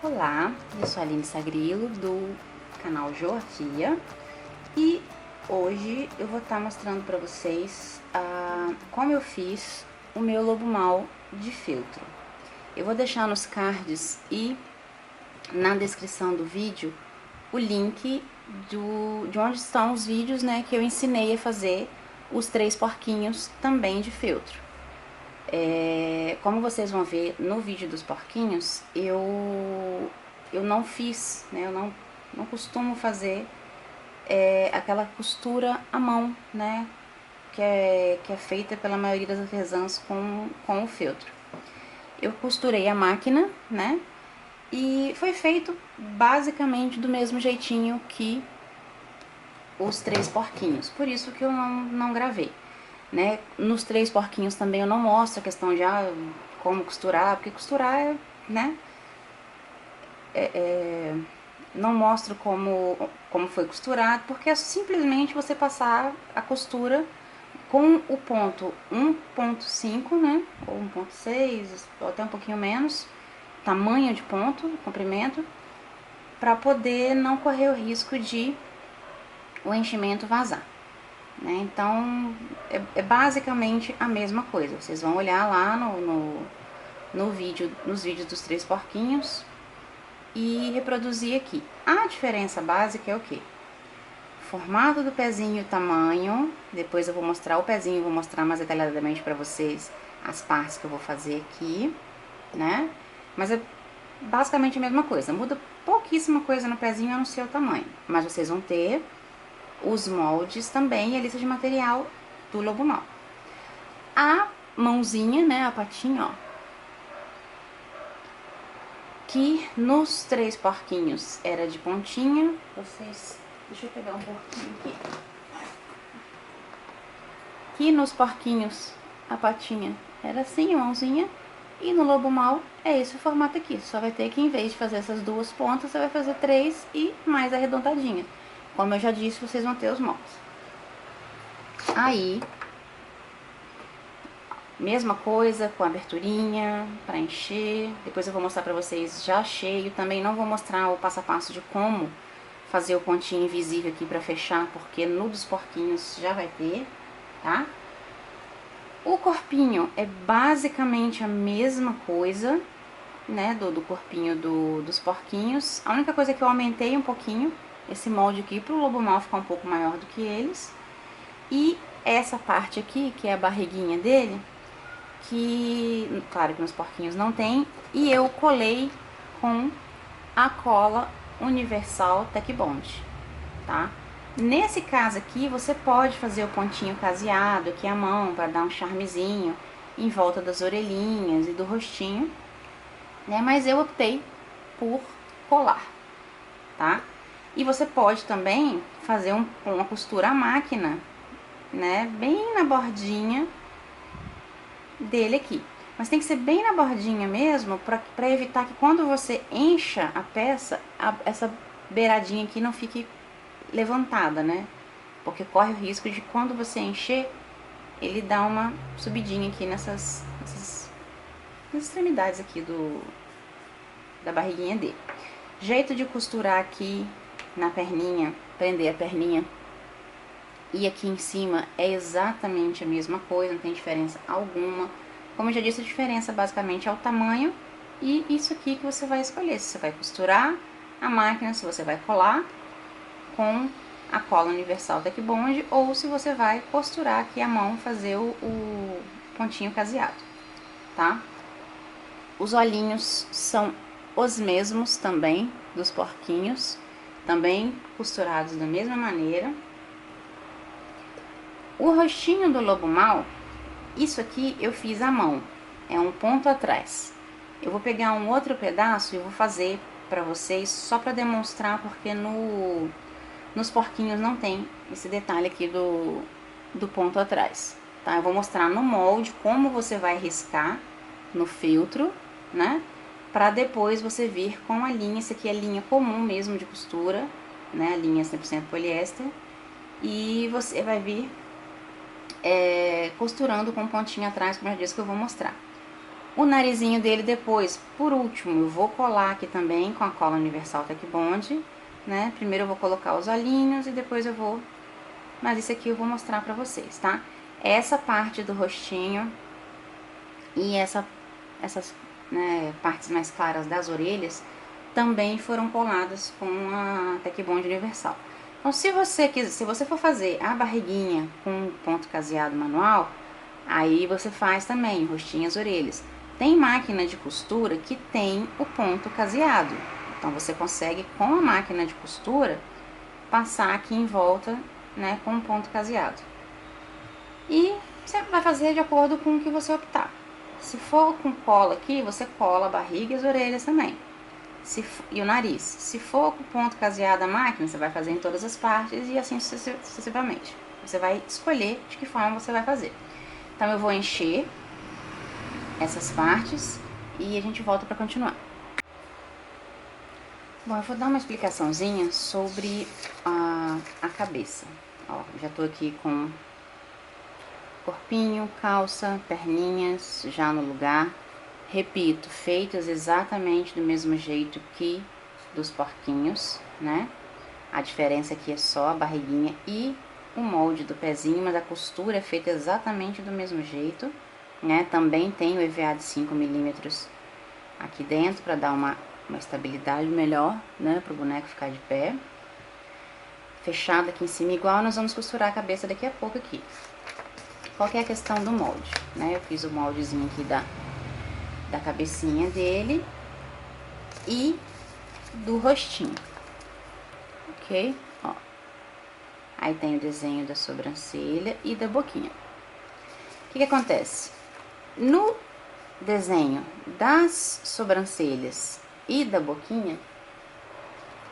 Olá, eu sou a Aline Sagrilo do canal Joafia e hoje eu vou estar mostrando para vocês como eu fiz o meu lobo mal de feltro. Eu vou deixar nos cards e na descrição do vídeo o link de onde estão os vídeos, né, que eu ensinei a fazer os 3 porquinhos também de feltro. Como vocês vão ver no vídeo dos porquinhos, eu não fiz, né, eu não costumo fazer aquela costura à mão, né, que é feita pela maioria das artesãs com o feltro. Eu costurei a máquina, né, e foi feito basicamente do mesmo jeitinho que os 3 porquinhos, por isso que eu não gravei. Né? Nos 3 porquinhos também eu não mostro a questão de como costurar, porque costurar né? Não mostro como foi costurado, porque é simplesmente você passar a costura com o ponto 1.5, né? Ou 1.6, ou até um pouquinho menos, tamanho de ponto, comprimento, para poder não correr o risco de o enchimento vazar. Né? Então, é basicamente a mesma coisa. Vocês vão olhar lá nos vídeos dos 3 porquinhos e reproduzir aqui. A diferença básica é o que? Formato do pezinho, tamanho. Depois eu vou mostrar o pezinho, vou mostrar mais detalhadamente para vocês as partes que eu vou fazer aqui, né? Mas é basicamente a mesma coisa. Muda pouquíssima coisa no pezinho, a não ser o tamanho. Mas vocês vão ter os moldes também e a lista de material do lobo mau. A mãozinha, né, a patinha, ó, que nos 3 porquinhos era de pontinha. Deixa eu pegar um pouquinho aqui. Que nos porquinhos a patinha era assim, a mãozinha. E no lobo mau é esse o formato aqui. Só vai ter que, em vez de fazer essas 2 pontas, você vai fazer 3 e mais arredondadinha. Como eu já disse, vocês vão ter os moldes. Aí, mesma coisa com a aberturinha para encher. Depois eu vou mostrar para vocês já cheio. Também não vou mostrar o passo a passo de como fazer o pontinho invisível aqui para fechar, porque no dos porquinhos já vai ter, tá? O corpinho é basicamente a mesma coisa, né, do corpinho dos porquinhos. A única coisa é que eu aumentei um pouquinho esse molde aqui pro lobo mau ficar um pouco maior do que eles. E essa parte aqui, que é a barriguinha dele, que, claro que nos porquinhos não tem, e eu colei com a cola Universal Tech Bond, tá? Nesse caso aqui, você pode fazer o pontinho caseado aqui à mão, para dar um charmezinho em volta das orelhinhas e do rostinho, né? Mas eu optei por colar, tá? E você pode também fazer uma costura à máquina, né? Bem na bordinha dele aqui. Mas tem que ser bem na bordinha mesmo, para evitar que quando você encha a peça, essa beiradinha aqui não fique levantada, né? Porque corre o risco de quando você encher, ele dá uma subidinha aqui nessas extremidades aqui da barriguinha dele. Jeito de costurar aqui na perninha, prender a perninha e aqui em cima é exatamente a mesma coisa, não tem diferença alguma. Como eu já disse, a diferença basicamente é o tamanho e isso aqui que você vai escolher. Se você vai costurar a máquina, se você vai colar com a cola Universal Tech Bond ou se você vai costurar aqui à mão, fazer o pontinho caseado, tá? Os olhinhos são os mesmos também dos porquinhos, também costurados da mesma maneira. O rostinho do lobo mau, isso aqui eu fiz à mão, é um ponto atrás. Eu vou pegar um outro pedaço e vou fazer pra vocês só pra demonstrar, porque nos porquinhos não tem esse detalhe aqui do ponto atrás, tá? Eu vou mostrar no molde como você vai riscar no feltro, né? Pra depois você vir com a linha, essa aqui é a linha comum mesmo de costura, né? A linha 100% poliéster. E você vai vir costurando com um pontinho atrás, como eu já disse que eu vou mostrar. O narizinho dele depois, por último, eu vou colar aqui também com a cola Universal Tech Bond, né? Primeiro eu vou colocar os olhinhos e depois eu vou... Mas isso aqui eu vou mostrar pra vocês, tá? Essa parte do rostinho e essas, né, partes mais claras das orelhas também foram coladas com a Tech Bond Universal. Então, se você for fazer a barriguinha com ponto caseado manual, aí você faz também o rostinho e as orelhas. Tem máquina de costura que tem o ponto caseado. Então, você consegue, com a máquina de costura, passar aqui em volta, né, com um ponto caseado. E você vai fazer de acordo com o que você optar. Se for com cola aqui, você cola a barriga e as orelhas também. E o nariz. Se for com ponto caseado a máquina, você vai fazer em todas as partes e assim sucessivamente. Você vai escolher de que forma você vai fazer. Então, eu vou encher essas partes e a gente volta para continuar. Bom, eu vou dar uma explicaçãozinha sobre a cabeça. Ó, já tô aqui com corpinho, calça, perninhas já no lugar. Repito, feitas exatamente do mesmo jeito que dos porquinhos, né? A diferença aqui é só a barriguinha e o molde do pezinho, mas a costura é feita exatamente do mesmo jeito, né? Também tem o EVA de 5 milímetros aqui dentro para dar uma estabilidade melhor, né? Para o boneco ficar de pé. Fechado aqui em cima igual, nós vamos costurar a cabeça daqui a pouco aqui. Qual que é a questão do molde, né? Eu fiz o moldezinho aqui da cabecinha dele e do rostinho, ok? Ó. Aí tem o desenho da sobrancelha e da boquinha. O que acontece? No desenho das sobrancelhas e da boquinha,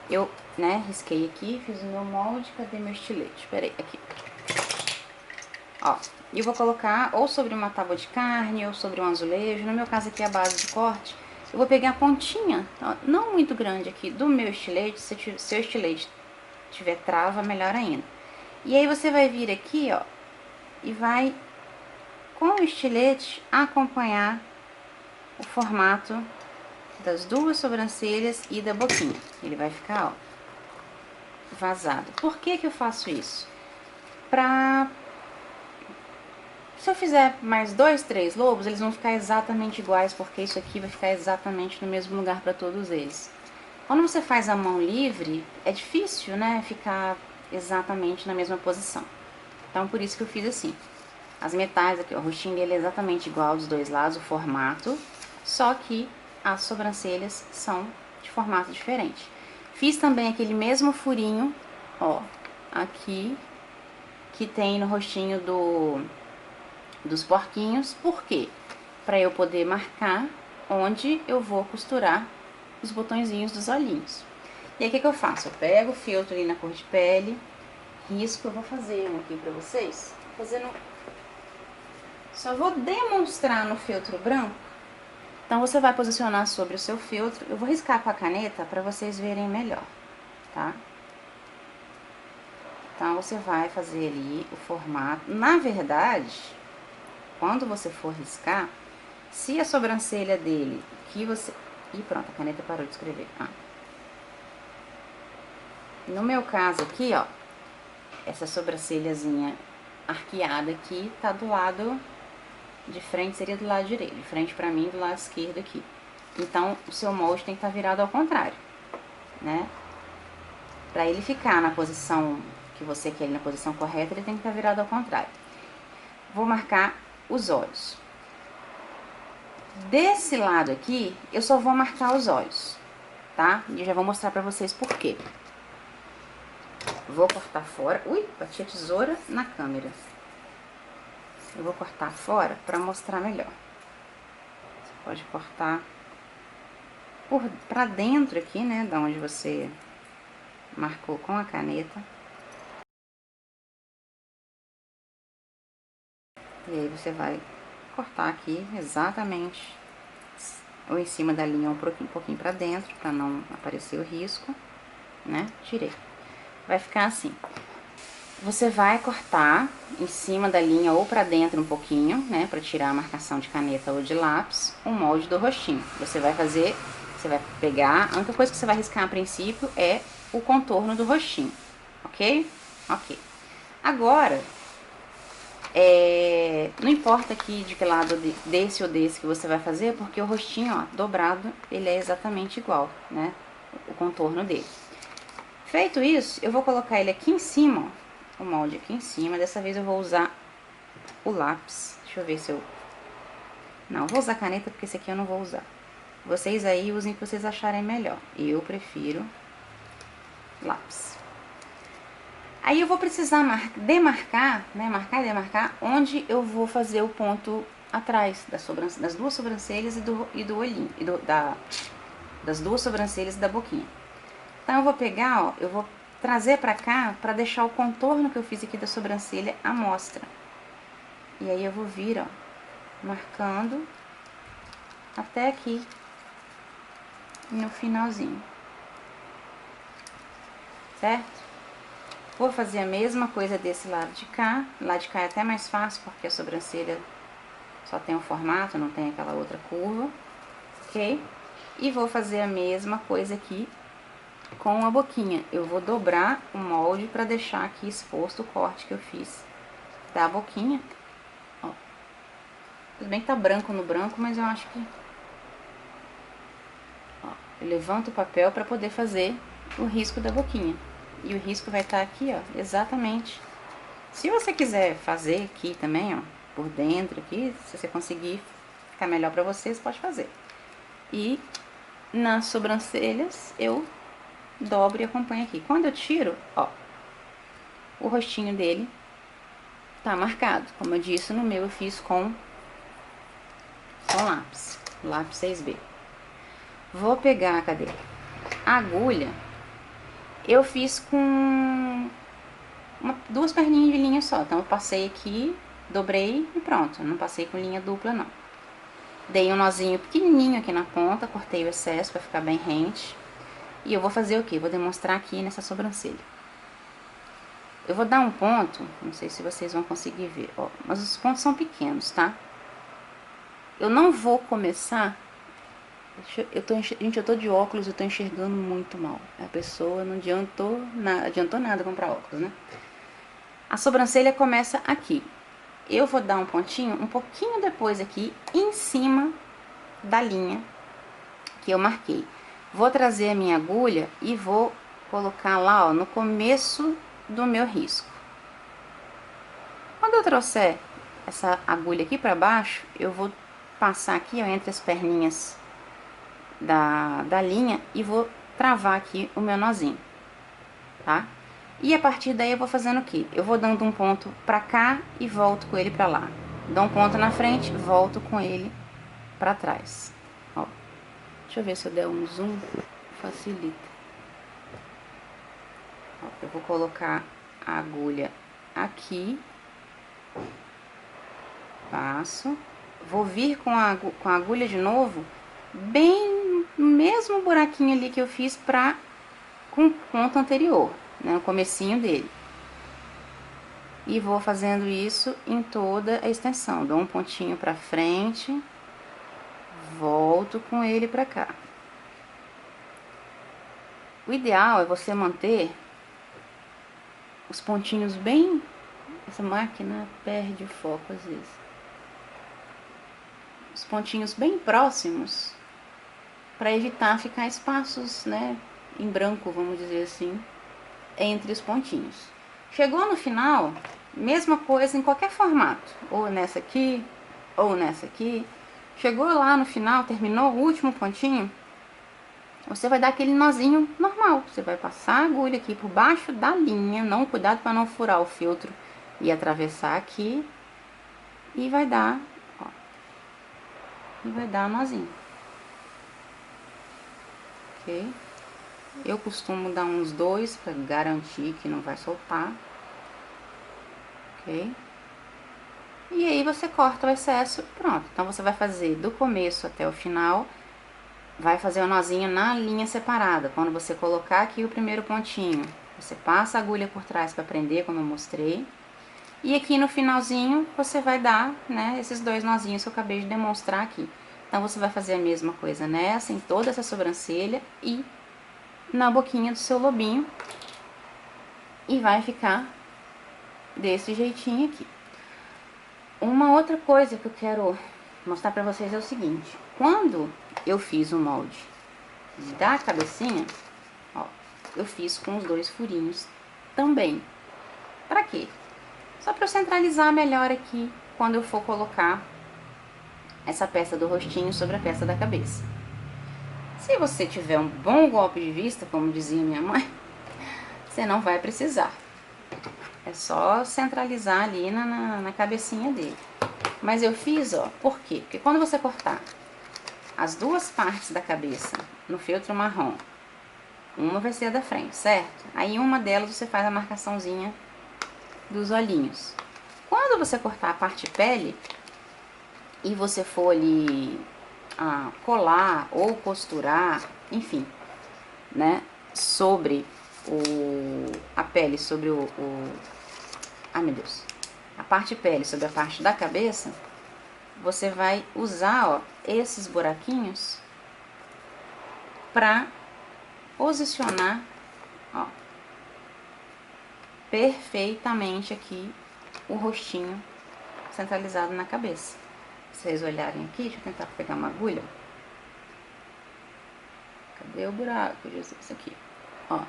eu, né, risquei aqui, fiz o meu molde. Cadê meu estilete? Peraí, aqui. Ó, e eu vou colocar ou sobre uma tábua de carne ou sobre um azulejo. No meu caso aqui a base de corte, eu vou pegar a pontinha, ó, não muito grande aqui, do meu estilete. Se seu estilete tiver trava, melhor ainda. E aí você vai vir aqui, ó, e vai com o estilete acompanhar o formato das duas sobrancelhas e da boquinha. Ele vai ficar, ó, vazado. Por que que eu faço isso? Se eu fizer mais 2, 3 lobos, eles vão ficar exatamente iguais, porque isso aqui vai ficar exatamente no mesmo lugar para todos eles. Quando você faz a mão livre, é difícil, né, ficar exatamente na mesma posição. Então, por isso que eu fiz assim. As metades aqui, ó, o rostinho dele é exatamente igual dos dois lados, o formato, só que as sobrancelhas são de formato diferente. Fiz também aquele mesmo furinho, ó, aqui, que tem no rostinho dos porquinhos. Por quê? Para eu poder marcar onde eu vou costurar os botõezinhos dos olhinhos. E aí, o que que eu faço? Eu pego o feltro ali na cor de pele, risco. Eu vou fazer um aqui pra vocês, fazendo... Só vou demonstrar no feltro branco. Então, você vai posicionar sobre o seu feltro. Eu vou riscar com a caneta para vocês verem melhor, tá? Então, você vai fazer ali o formato. Na verdade, quando você for riscar, se a sobrancelha dele, que você... Ih, pronto, a caneta parou de escrever. No meu caso aqui, ó, essa sobrancelhazinha arqueada aqui tá do lado de frente, seria do lado direito. De frente pra mim, do lado esquerdo aqui. Então, o seu molde tem que estar virado ao contrário, né? Pra ele ficar na posição que você quer, na posição correta, ele tem que estar virado ao contrário. Vou marcar os olhos. Desse lado aqui, eu só vou marcar os olhos, tá? E eu já vou mostrar pra vocês por quê. Vou cortar fora. Ui, bati a tesoura na câmera. Eu vou cortar fora pra mostrar melhor. Você pode cortar pra dentro aqui, né? Da onde você marcou com a caneta. E aí você vai cortar aqui exatamente ou em cima da linha um pouquinho pra dentro, pra não aparecer o risco, né? Tirei. Vai ficar assim. Você vai cortar em cima da linha ou pra dentro um pouquinho, né, pra tirar a marcação de caneta ou de lápis, o molde do rostinho. Você vai pegar, a única coisa que você vai riscar a princípio é o contorno do rostinho, ok? Ok. Agora, não importa aqui de que lado desse ou desse que você vai fazer, porque o rostinho, ó, dobrado, ele é exatamente igual, né? O contorno dele. Feito isso, eu vou colocar ele aqui em cima, ó, o molde aqui em cima. Dessa vez eu vou usar o lápis. Deixa eu ver se eu... Não, vou usar caneta porque esse aqui eu não vou usar. Vocês aí usem o que vocês acharem melhor. Eu prefiro lápis. Aí eu vou precisar demarcar, né, marcar e demarcar onde eu vou fazer o ponto atrás das duas sobrancelhas e do olhinho, das duas sobrancelhas e da boquinha. Então eu vou pegar, ó, eu vou trazer pra cá pra deixar o contorno que eu fiz aqui da sobrancelha à mostra. E aí eu vou vir, ó, marcando até aqui no finalzinho, certo? Vou fazer a mesma coisa desse lado de cá. Lá de cá é até mais fácil, porque a sobrancelha só tem um formato, não tem aquela outra curva, ok? E vou fazer a mesma coisa aqui com a boquinha. Eu vou dobrar o molde pra deixar aqui exposto o corte que eu fiz da boquinha. Ó. Tudo bem que tá branco no branco, mas eu acho que... Ó, eu levanto o papel pra poder fazer o risco da boquinha. E o risco vai estar aqui, ó, exatamente. Se você quiser fazer aqui também, ó, por dentro aqui, se você conseguir ficar melhor pra vocês, pode fazer. E nas sobrancelhas eu dobro e acompanho aqui. Quando eu tiro, ó, o rostinho dele tá marcado. Como eu disse, no meu eu fiz com lápis 6B. Vou pegar, cadê? A agulha. Eu fiz com duas perninhas de linha só. Então eu passei aqui, dobrei e pronto. Não passei com linha dupla, não. Dei um nozinho pequenininho aqui na ponta, cortei o excesso pra ficar bem rente. E eu vou fazer o quê? Vou demonstrar aqui nessa sobrancelha. Eu vou dar um ponto, não sei se vocês vão conseguir ver, ó, mas os pontos são pequenos, tá? Eu não vou começar... Gente, eu tô de óculos, eu tô enxergando muito mal. A pessoa não adiantou nada comprar óculos, né? A sobrancelha começa aqui. Eu vou dar um pontinho um pouquinho depois aqui, em cima da linha que eu marquei. Vou trazer a minha agulha e vou colocar lá, ó, no começo do meu risco. Quando eu trouxer essa agulha aqui pra baixo, eu vou passar aqui, ó, entre as perninhas da linha e vou travar aqui o meu nozinho, tá? E a partir daí eu vou fazendo o quê? Eu vou dando um ponto pra cá e volto com ele pra lá. Dou um ponto na frente, volto com ele pra trás. Ó, deixa eu ver se eu der um zoom, facilita. Ó, eu vou colocar a agulha aqui, passo, vou vir com a agulha de novo, bem no mesmo buraquinho ali que eu fiz com o ponto anterior, né, o comecinho dele. E vou fazendo isso em toda a extensão. Dou um pontinho pra frente, volto com ele pra cá. O ideal é você manter os pontinhos bem... Essa máquina perde o foco às vezes. Os pontinhos bem próximos, para evitar ficar espaços, né, em branco, vamos dizer assim, entre os pontinhos. Chegou no final, mesma coisa em qualquer formato, ou nessa aqui, ou nessa aqui. Chegou lá no final, terminou o último pontinho, você vai dar aquele nozinho normal. Você vai passar a agulha aqui por baixo da linha, não, cuidado para não furar o filtro e atravessar aqui, e vai dar, ó, e vai dar nozinho. Ok? Eu costumo dar uns 2 para garantir que não vai soltar. Ok? E aí você corta o excesso, pronto. Então você vai fazer do começo até o final, vai fazer o nozinho na linha separada. Quando você colocar aqui o primeiro pontinho, Você passa a agulha por trás para prender, como eu mostrei. E aqui no finalzinho, você vai dar, né, esses 2 nozinhos que eu acabei de demonstrar aqui. Então, você vai fazer a mesma coisa nessa, em toda essa sobrancelha e na boquinha do seu lobinho. E vai ficar desse jeitinho aqui. Uma outra coisa que eu quero mostrar pra vocês é o seguinte. Quando eu fiz o molde da cabecinha, ó, eu fiz com os 2 furinhos também. Pra quê? Só pra eu centralizar melhor aqui quando eu for colocar essa peça do rostinho sobre a peça da cabeça. Se você tiver um bom golpe de vista, como dizia minha mãe, você não vai precisar. É só centralizar ali na cabecinha dele. Mas eu fiz, ó, por quê? Porque quando você cortar as 2 partes da cabeça no feltro marrom, uma vai ser a da frente, certo? Aí uma delas você faz a marcaçãozinha dos olhinhos. Quando você cortar a parte pele e você for ali colar ou costurar, enfim, né, sobre a pele, sobre ai meu Deus, a parte pele sobre a parte da cabeça, você vai usar, ó, esses buraquinhos pra posicionar, ó, perfeitamente aqui o rostinho centralizado na cabeça. Se vocês olharem aqui, deixa eu tentar pegar uma agulha. Cadê o buraco, Jesus? Aqui, ó.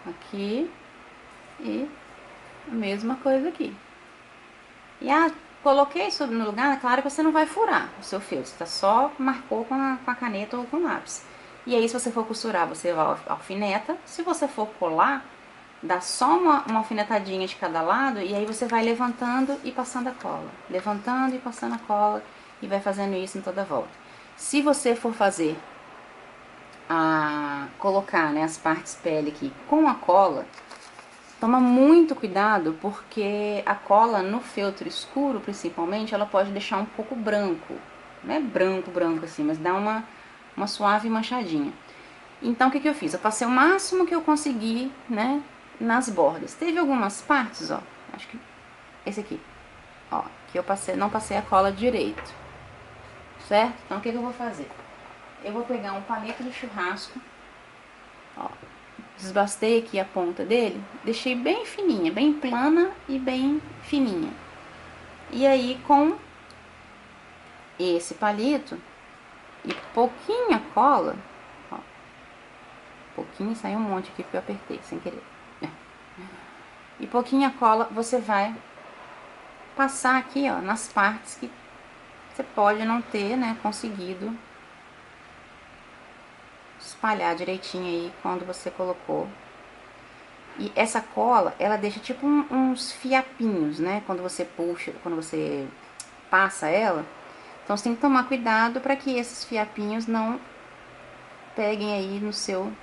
Aqui e a mesma coisa aqui. E coloquei isso no lugar, é claro que você não vai furar o seu feltro, você só marcou com a caneta ou com o lápis. E aí, se você for costurar, você alfineta. Se você for colar, dá só uma alfinetadinha de cada lado e aí você vai levantando e passando a cola. Levantando e passando a cola e vai fazendo isso em toda a volta. Se você for fazer colocar, né, as partes pele aqui com a cola, toma muito cuidado, porque a cola no feltro escuro, principalmente, ela pode deixar um pouco branco. Não é branco assim, mas dá uma suave manchadinha. Então, o que eu fiz? Eu passei o máximo que eu consegui, né, nas bordas. Teve algumas partes, ó, acho que esse aqui, ó, que eu não passei a cola direito, certo? Então, o que eu vou fazer? Eu vou pegar um palito de churrasco, ó, desbastei aqui a ponta dele, deixei bem fininha, bem plana e bem fininha. E aí, com esse palito e pouquinha cola, ó, pouquinho, saiu um monte aqui porque eu apertei sem querer. E pouquinha cola você vai passar aqui, ó, nas partes que você pode não ter, né, conseguido espalhar direitinho aí quando você colocou. E essa cola, ela deixa tipo uns fiapinhos, né, quando você puxa, quando você passa ela. Então você tem que tomar cuidado para que esses fiapinhos não peguem aí no seu,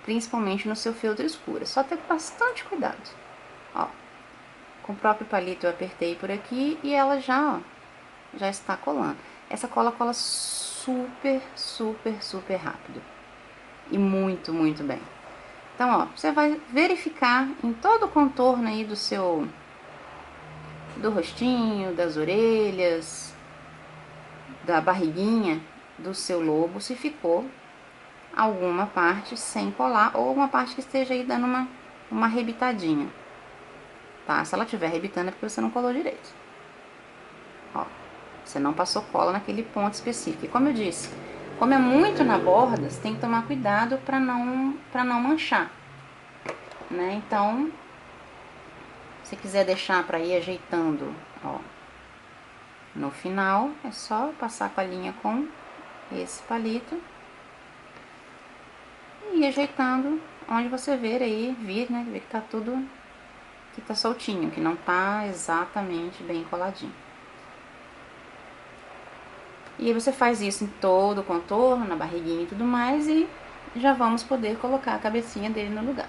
principalmente no seu feltro escuro. É só ter bastante cuidado. Ó, com o próprio palito eu apertei por aqui e ela já, ó, já está colando. Essa cola cola super, super, super rápido. E muito, muito bem. Então, ó, você vai verificar em todo o contorno aí do rostinho, das orelhas, da barriguinha do seu lobo, se ficou alguma parte sem colar ou uma parte que esteja aí dando uma arrebitadinha. Tá? Se ela estiver arrebitando é porque você não colou direito. Ó, você não passou cola naquele ponto específico. E como eu disse, como é muito na borda, você tem que tomar cuidado para não manchar, né? Então, se quiser deixar para ir ajeitando, ó, no final, é só passar a colinha com esse palito e ir ajeitando onde você vir aí, né? Ver que tá tudo, que tá soltinho, que não tá exatamente bem coladinho. E aí você faz isso em todo o contorno, na barriguinha e tudo mais, e já vamos poder colocar a cabecinha dele no lugar.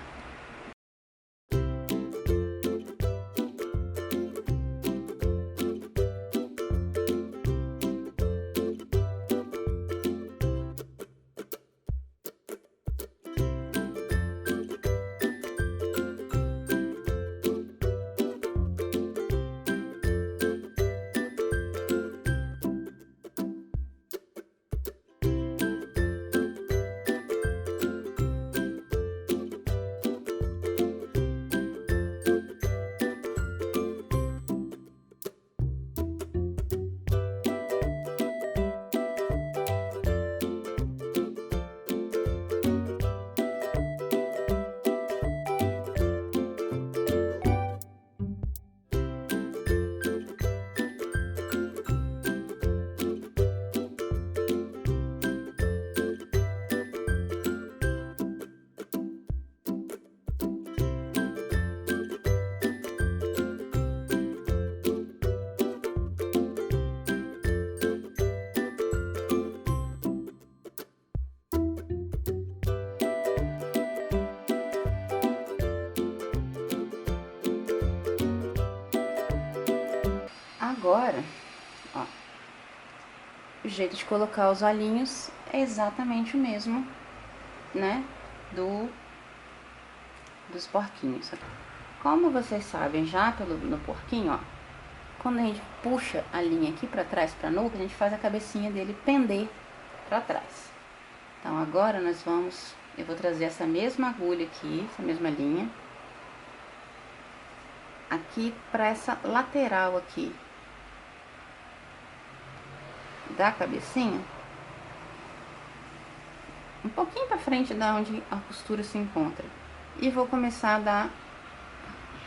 Agora, ó, o jeito de colocar os olhinhos é exatamente o mesmo, né, dos porquinhos. Como vocês sabem já no porquinho, ó, quando a gente puxa a linha aqui pra trás, pra nuca, a gente faz a cabecinha dele pender pra trás. Então agora eu vou trazer essa mesma agulha aqui, essa mesma linha, aqui pra essa lateral aqui da cabecinha, um pouquinho pra frente da onde a costura se encontra. E vou começar a dar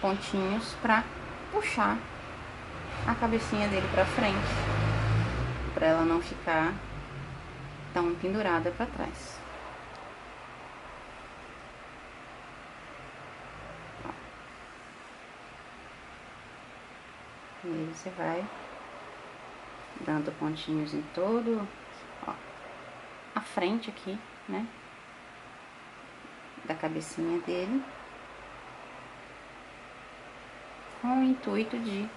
pontinhos pra puxar a cabecinha dele pra frente, pra ela não ficar tão pendurada pra trás. Ó. E aí você vai dando pontinhos em todo, ó, a frente aqui, né, da cabecinha dele, com o intuito de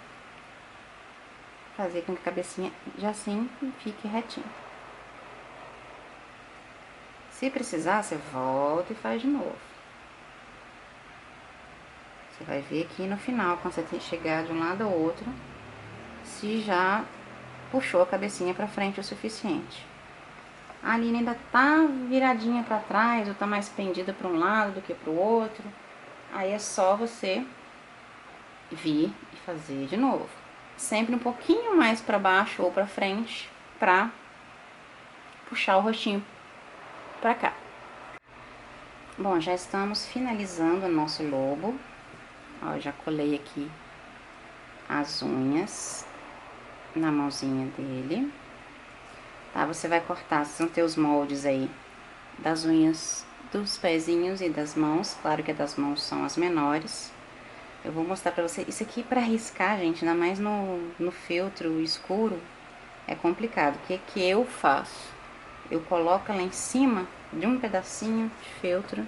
fazer com que a cabecinha já sempre fique retinha. Se precisar, você volta e faz de novo. Você vai ver aqui no final, quando você chegar de um lado ao outro, se já puxou a cabecinha pra frente o suficiente. A linha ainda tá viradinha pra trás, ou tá mais pendida pra um lado do que pro outro. Aí é só você vir e fazer de novo. Sempre um pouquinho mais pra baixo ou pra frente, pra puxar o rostinho pra cá. Bom, já estamos finalizando o nosso lobo. Ó, já colei aqui as unhas na mãozinha dele. Tá, você vai cortar, vocês vão ter os moldes aí das unhas dos pezinhos e das mãos. Claro que das mãos são as menores. Eu vou mostrar pra você. Isso aqui pra riscar, gente, ainda mais no feltro escuro, é complicado. O que eu faço? Eu coloco ela em cima de um pedacinho de feltro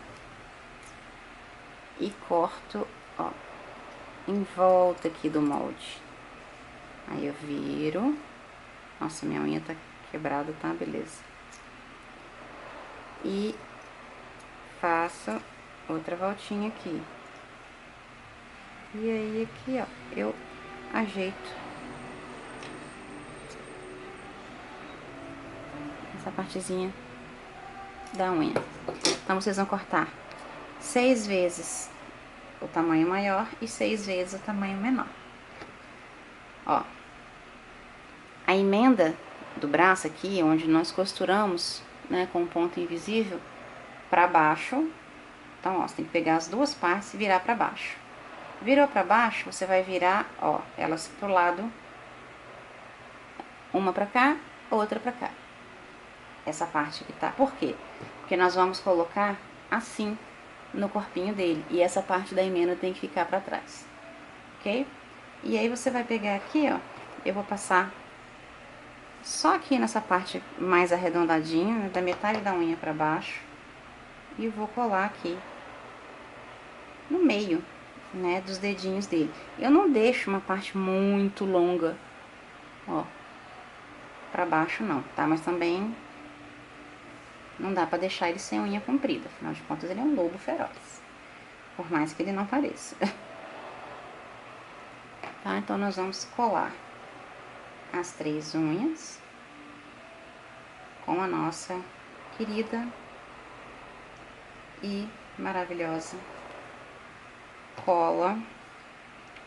e corto, ó, em volta aqui do molde. Aí eu viro. Nossa, minha unha tá quebrada, tá? Beleza. E faço outra voltinha aqui. E aí aqui, ó, eu ajeito essa partezinha da unha. Então, vocês vão cortar 6 vezes o tamanho maior e 6 vezes o tamanho menor. Ó, a emenda do braço aqui, onde nós costuramos, né, com um ponto invisível, pra baixo. Então, ó, você tem que pegar as duas partes e virar pra baixo. Virou pra baixo, você vai virar, ó, elas pro lado, uma pra cá, outra pra cá. Essa parte aqui, tá? Por quê? Porque nós vamos colocar assim no corpinho dele, e essa parte da emenda tem que ficar pra trás, ok? E aí você vai pegar aqui, ó, eu vou passar só aqui nessa parte mais arredondadinha, né, da metade da unha pra baixo, e vou colar aqui no meio, né, dos dedinhos dele. Eu não deixo uma parte muito longa, ó, pra baixo não, tá? Mas também não dá pra deixar ele sem unha comprida, afinal de contas ele é um lobo feroz, por mais que ele não pareça. Tá? Então, nós vamos colar as 3 unhas com a nossa querida e maravilhosa cola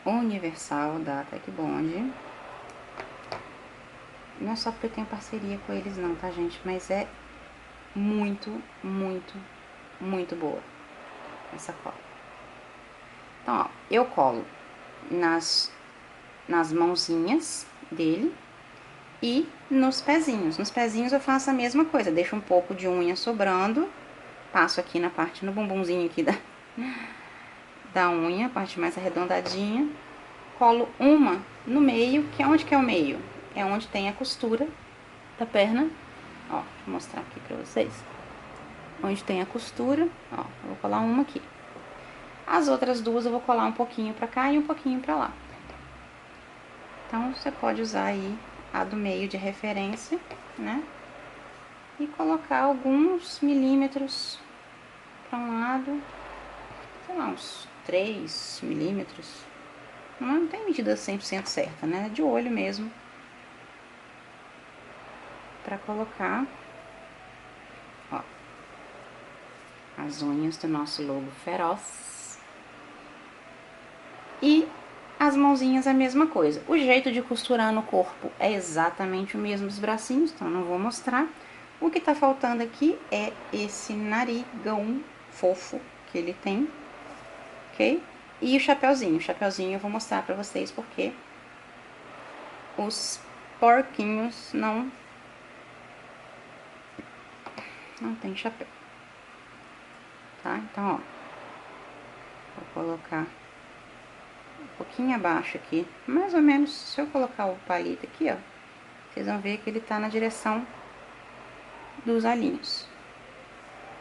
universal da Tech Bond. Não é só porque eu tenho parceria com eles não, tá, gente? Mas é muito, muito, muito boa essa cola. Então, ó, eu colo nas mãozinhas dele e nos pezinhos. Nos pezinhos eu faço a mesma coisa, deixo um pouco de unha sobrando, passo aqui na parte, no bumbumzinho aqui da unha, a parte mais arredondadinha, colo uma no meio, que é onde que é o meio? É onde tem a costura da perna, ó, vou mostrar aqui pra vocês. Onde tem a costura, ó, eu vou colar uma aqui. As outras duas eu vou colar um pouquinho pra cá e um pouquinho pra lá. Então, você pode usar aí a do meio de referência, né? E colocar alguns milímetros para um lado, sei lá, uns 3 milímetros. Não tem medida 100% certa, né? De olho mesmo. Para colocar, ó, as unhas do nosso lobo feroz. E as mãozinhas a mesma coisa. O jeito de costurar no corpo é exatamente o mesmo dos bracinhos, então não vou mostrar. O que tá faltando aqui é esse narigão fofo que ele tem, ok? E o chapeuzinho. O chapeuzinho eu vou mostrar pra vocês porque os porquinhos não tem chapéu, tá? Então, ó, vou colocar um pouquinho abaixo aqui, mais ou menos. Se eu colocar o palito aqui, ó, vocês vão ver que ele tá na direção dos alinhos.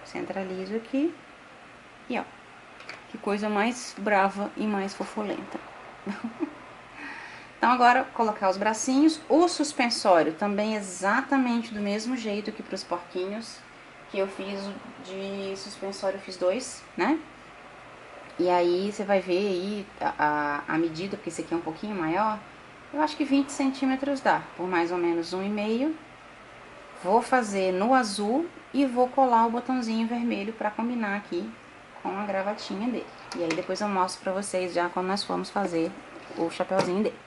Centralizo aqui e ó, que coisa mais brava e mais fofolenta. Então agora colocar os bracinhos, o suspensório também exatamente do mesmo jeito que para os porquinhos, que eu fiz de suspensório, eu fiz 2, né? E aí você vai ver aí a medida, porque esse aqui é um pouquinho maior, eu acho que 20 centímetros dá, por mais ou menos 1,5. Vou fazer no azul e vou colar o botãozinho vermelho para combinar aqui com a gravatinha dele. E aí depois eu mostro pra vocês já quando nós formos fazer o chapeuzinho dele.